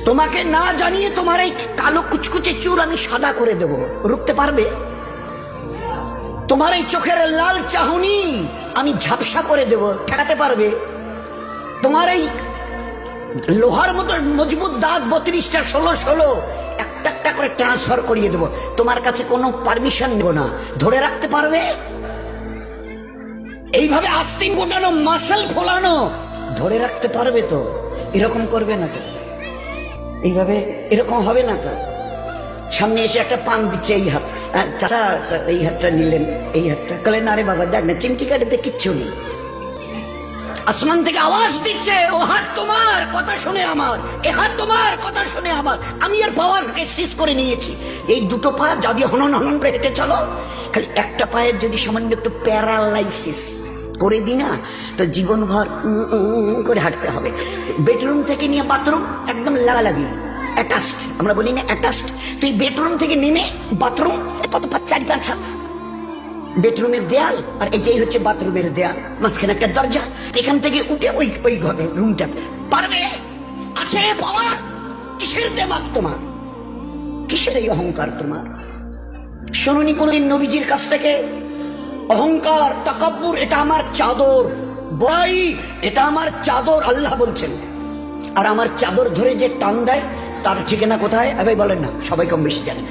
তোমাকে না জানিয়ে তোমার এই কালো কুচকুচে চুল আমি সাদা করে দেব, রুখতে পারবে? তোমার এই চোখের লাল চাহনি আমি ঝাপসা করে দেব, ঠেকাতে পারবে? তোমার এই লোহার মতো মজবুত দাঁত 32টা 16 একটা একটা করে ট্রান্সফার করিয়ে দেব, তোমার কাছে কোনো পারমিশন নেব না, ধরে রাখতে পারবে? এইভাবে আস্তিন গোটানো মাসল ফোলানো ধরে রাখতে পারবে তো? এরকম করবে না তো? এইভাবে এরকম হবে না তো? সামনে এসে একটা পান দিচ্ছে, এই হাত, চাচা এই হাতটা নিলেন, এই হাতটা কলেন, আরে বাবা দেখ না চিমটি কাটিতে কিচ্ছু নেই। আসমান থেকে আওয়াজ দিচ্ছে, ও হাত তোমার কথা শুনে আমার, এ হাত তোমার কথা শুনে আমার, আমি এর পাওয়ারকে সিজ করে নিয়েছি। এই দুটো পা যদি হনন হনন করে হেঁটে চলো, খালি একটা পায়ের যদি সামান্য একটু প্যারালাইসিস করে দিই না, তো জীবনভর করে হাঁটতে হবে। বেডরুম থেকে নিয়ে বাথরুম একদম লাগালাগি, অ্যাটাচড, আমরা বলি না অ্যাটাচড। তুই বেডরুম থেকে নেমে বাথরুম কত 4-5 হাত, বেডরুমের দেয়াল আর এই হচ্ছে বাথরুমের দেয়াল, মাঝখানে একটা দরজা, এখান থেকে উঠে ওই ঘরের রুমটা পারবে? আছে পাওয়ার? কিসের দেমাগ তোমার? কিসের এই অহংকার তোমার? শুনুনি কোনদিন নবীজির কাছ থেকে অহংকার, তাকাব্বুর এটা আমার চাদর, বড়াই এটা আমার চাদর, আল্লাহ বলছেন। আর আমার চাদর ধরে যে টান দেয় তার ঠিকানা কোথায়? এবার বলেন না, সবাই কম বেশি জানেন।